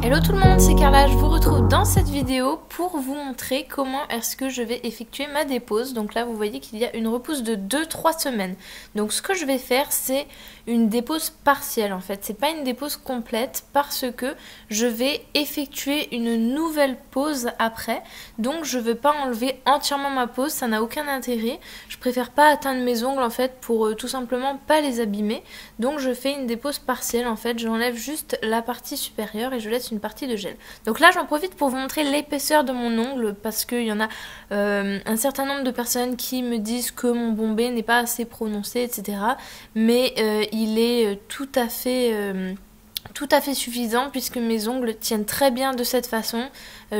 Hello tout le monde, c'est Carla, je vous retrouve dans cette vidéo pour vous montrer comment est-ce que je vais effectuer ma dépose. Donc là vous voyez qu'il y a une repousse de 2-3 semaines. Donc ce que je vais faire c'est une dépose partielle en fait, c'est pas une dépose complète parce que je vais effectuer une nouvelle pose après. Donc je ne veux pas enlever entièrement ma pose, ça n'a aucun intérêt. Je préfère pas atteindre mes ongles en fait pour tout simplement pas les abîmer. Donc je fais une dépose partielle en fait, j'enlève juste la partie supérieure et je laisse une partie de gel. Donc là j'en profite pour vous montrer l'épaisseur de mon ongle parce qu'il y en a un certain nombre de personnes qui me disent que mon bombé n'est pas assez prononcé, etc. Mais il est tout à fait suffisant puisque mes ongles tiennent très bien de cette façon.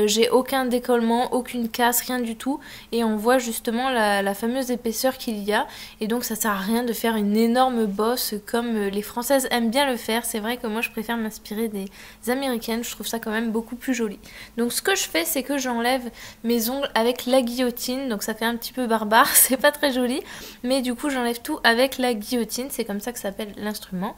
J'ai aucun décollement, aucune casse, rien du tout et on voit justement la fameuse épaisseur qu'il y a et donc ça sert à rien de faire une énorme bosse comme les françaises aiment bien le faire. C'est vrai que moi je préfère m'inspirer des américaines, je trouve ça quand même beaucoup plus joli. Donc ce que je fais c'est que j'enlève mes ongles avec la guillotine, donc ça fait un petit peu barbare, c'est pas très joli mais du coup j'enlève tout avec la guillotine, c'est comme ça que s'appelle l'instrument.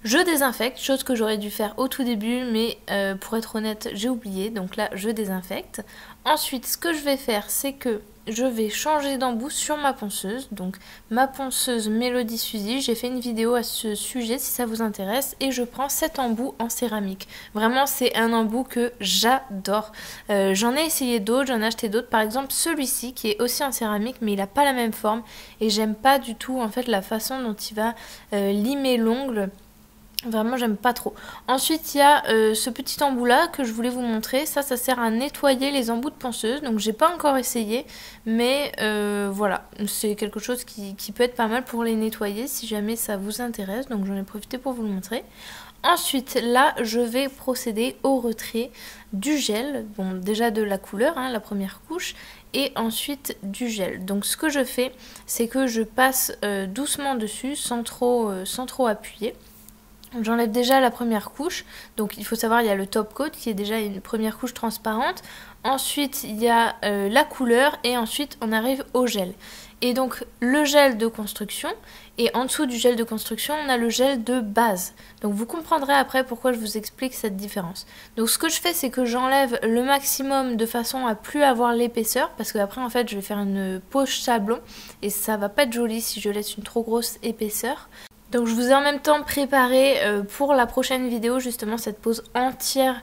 Je désinfecte, chose que j'aurais dû faire au tout début, mais pour être honnête, j'ai oublié. Donc là, je désinfecte. Ensuite, ce que je vais faire, c'est que je vais changer d'embout sur ma ponceuse. Donc ma ponceuse Melody Suzy, j'ai fait une vidéo à ce sujet si ça vous intéresse. Et je prends cet embout en céramique. Vraiment, c'est un embout que j'adore. J'en ai essayé d'autres, j'en ai acheté d'autres. Par exemple, celui-ci qui est aussi en céramique, mais il n'a pas la même forme. Et j'aime pas du tout en fait la façon dont il va limer l'ongle. Vraiment j'aime pas trop. Ensuite il y a ce petit embout là que je voulais vous montrer. Ça sert à nettoyer les embouts de ponceuse. Donc j'ai pas encore essayé. Mais voilà. C'est quelque chose qui peut être pas mal pour les nettoyer si jamais ça vous intéresse. Donc j'en ai profité pour vous le montrer. Ensuite là je vais procéder au retrait du gel. Bon déjà de la couleur, hein, la première couche. Et ensuite du gel. Donc ce que je fais c'est que je passe doucement dessus sans trop appuyer. J'enlève déjà la première couche, donc il faut savoir il y a le top coat qui est déjà une première couche transparente, ensuite il y a la couleur et ensuite on arrive au gel. Et donc le gel de construction et en dessous du gel de construction on a le gel de base. Donc vous comprendrez après pourquoi je vous explique cette différence. Donc ce que je fais c'est que j'enlève le maximum de façon à plus avoir l'épaisseur parce que après en fait je vais faire une pose chablon et ça va pas être joli si je laisse une trop grosse épaisseur. Donc je vous ai en même temps préparé pour la prochaine vidéo justement cette pose entière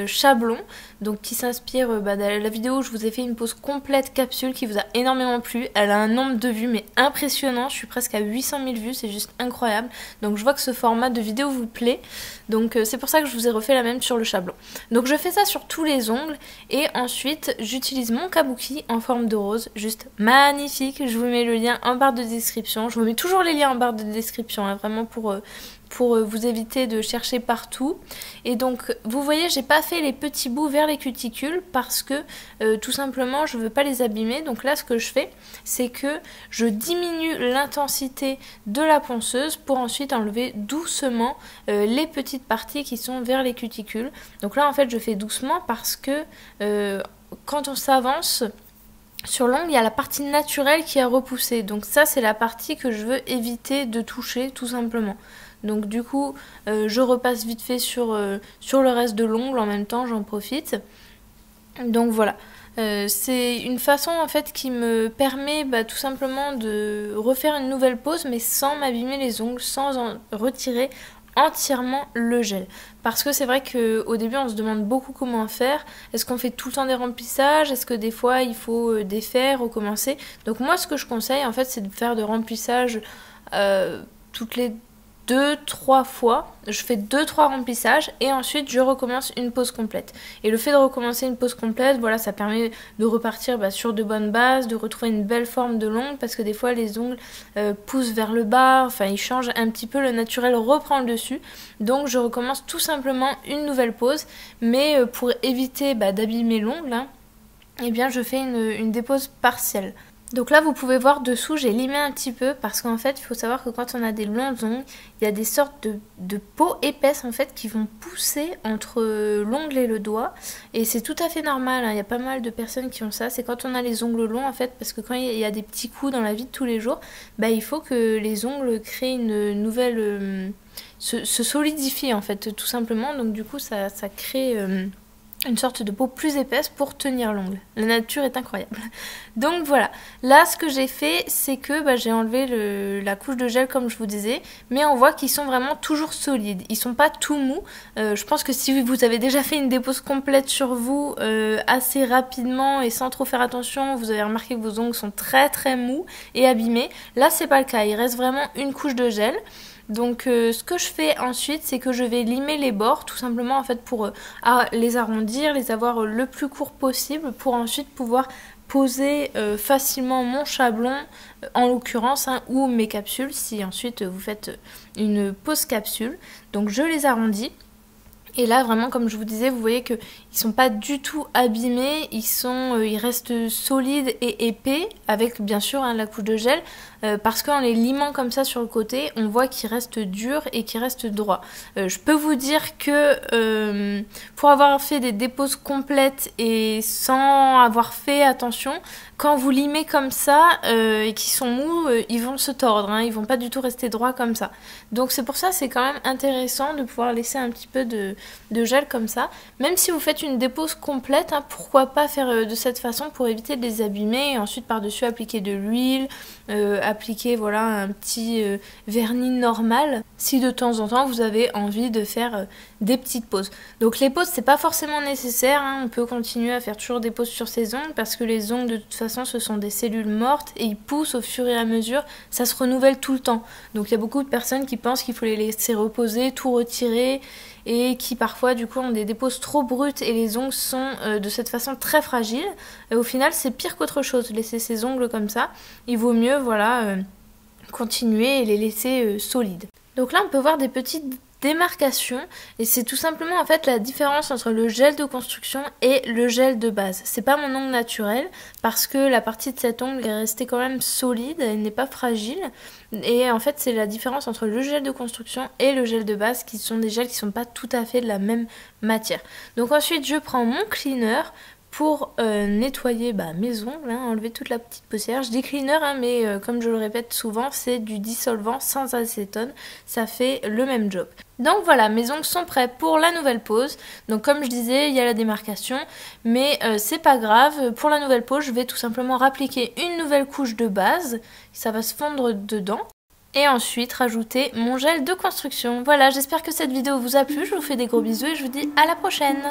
chablon, donc qui s'inspire de la vidéo où je vous ai fait une pose complète capsule qui vous a énormément plu. Elle a un nombre de vues mais impressionnant, je suis presque à 800 000 vues, c'est juste incroyable. Donc je vois que ce format de vidéo vous plaît, donc c'est pour ça que je vous ai refait la même sur le chablon. Donc je fais ça sur tous les ongles et ensuite j'utilise mon kabuki en forme de rose, juste magnifique. Je vous mets le lien en barre de description, je vous mets toujours les liens en barre de description. Vraiment pour vous éviter de chercher partout. Et donc vous voyez j'ai pas fait les petits bouts vers les cuticules parce que tout simplement je veux pas les abîmer. Donc là ce que je fais c'est que je diminue l'intensité de la ponceuse pour ensuite enlever doucement les petites parties qui sont vers les cuticules. Donc là en fait je fais doucement parce que quand on s'avance sur l'ongle, il y a la partie naturelle qui a repoussé. Donc ça, c'est la partie que je veux éviter de toucher, tout simplement. Donc du coup, je repasse vite fait sur le reste de l'ongle. En même temps, j'en profite. Donc voilà. C'est une façon en fait qui me permet tout simplement de refaire une nouvelle pose, mais sans m'abîmer les ongles, sans en retirer entièrement le gel. Parce que c'est vrai qu'au début on se demande beaucoup comment faire. Est-ce qu'on fait tout le temps des remplissages? Est-ce que des fois il faut défaire, recommencer? Donc moi ce que je conseille en fait c'est de faire de remplissage toutes les 2-3 fois. Je fais 2-3 remplissages et ensuite je recommence une pose complète. Et le fait de recommencer une pose complète, voilà, ça permet de repartir sur de bonnes bases, de retrouver une belle forme de l'ongle parce que des fois les ongles poussent vers le bas, enfin ils changent un petit peu, le naturel reprend le dessus. Donc je recommence tout simplement une nouvelle pose, mais pour éviter d'abîmer l'ongle, hein, eh bien je fais une dépose partielle. Donc là vous pouvez voir dessous j'ai limé un petit peu parce qu'en fait il faut savoir que quand on a des longs ongles, il y a des sortes de peaux épaisses en fait qui vont pousser entre l'ongle et le doigt et c'est tout à fait normal, hein. Il y a pas mal de personnes qui ont ça, c'est quand on a les ongles longs en fait parce que quand il y a des petits coups dans la vie de tous les jours, bah, il faut que les ongles créent une nouvelle... se solidifient en fait tout simplement, donc du coup ça crée... une sorte de peau plus épaisse pour tenir l'ongle. La nature est incroyable. Donc voilà, là ce que j'ai fait c'est que j'ai enlevé la couche de gel comme je vous disais, mais on voit qu'ils sont vraiment toujours solides, ils sont pas tout mous. Je pense que si vous avez déjà fait une dépose complète sur vous assez rapidement et sans trop faire attention, vous avez remarqué que vos ongles sont très très mous et abîmés. Là c'est pas le cas, il reste vraiment une couche de gel. Donc ce que je fais ensuite c'est que je vais limer les bords tout simplement en fait pour les arrondir, les avoir le plus court possible pour ensuite pouvoir poser facilement mon chablon en l'occurrence ou mes capsules si ensuite vous faites une pose capsule. Donc je les arrondis. Et là vraiment comme je vous disais vous voyez qu'ils sont pas du tout abîmés, ils restent solides et épais avec bien sûr la couche de gel parce qu'en les limant comme ça sur le côté on voit qu'ils restent durs et qu'ils restent droits. Je peux vous dire que pour avoir fait des déposes complètes et sans avoir fait attention, quand vous limez comme ça et qu'ils sont mous, ils vont se tordre, hein, ils vont pas du tout rester droits comme ça. Donc c'est pour ça c'est quand même intéressant de pouvoir laisser un petit peu de gel comme ça. Même si vous faites une dépose complète, hein, pourquoi pas faire de cette façon pour éviter de les abîmer et ensuite par-dessus appliquer de l'huile, appliquer voilà un petit vernis normal si de temps en temps vous avez envie de faire des petites poses. Donc les poses c'est pas forcément nécessaire, hein, on peut continuer à faire toujours des poses sur ses ongles parce que les ongles de toute façon ce sont des cellules mortes et ils poussent au fur et à mesure, ça se renouvelle tout le temps. Donc il y a beaucoup de personnes qui pensent qu'il faut les laisser reposer, tout retirer et qui parfois du coup ont des déposes trop brutes et les ongles sont de cette façon très fragiles. Et au final c'est pire qu'autre chose, laisser ses ongles comme ça, il vaut mieux voilà continuer et les laisser solides. Donc là on peut voir des petites démarcation et c'est tout simplement en fait la différence entre le gel de construction et le gel de base. C'est pas mon ongle naturel parce que la partie de cet ongle est restée quand même solide, elle n'est pas fragile et en fait c'est la différence entre le gel de construction et le gel de base qui sont des gels qui sont pas tout à fait de la même matière. Donc ensuite je prends mon cleaner pour nettoyer mes ongles, hein, enlever toute la petite poussière. Je dis cleaner, hein, mais comme je le répète souvent, c'est du dissolvant sans acétone, ça fait le même job. Donc voilà, mes ongles sont prêts pour la nouvelle pose. Donc comme je disais, il y a la démarcation, mais c'est pas grave. Pour la nouvelle pose, je vais tout simplement rappliquer une nouvelle couche de base, ça va se fondre dedans. Et ensuite rajouter mon gel de construction. Voilà, j'espère que cette vidéo vous a plu, je vous fais des gros bisous et je vous dis à la prochaine.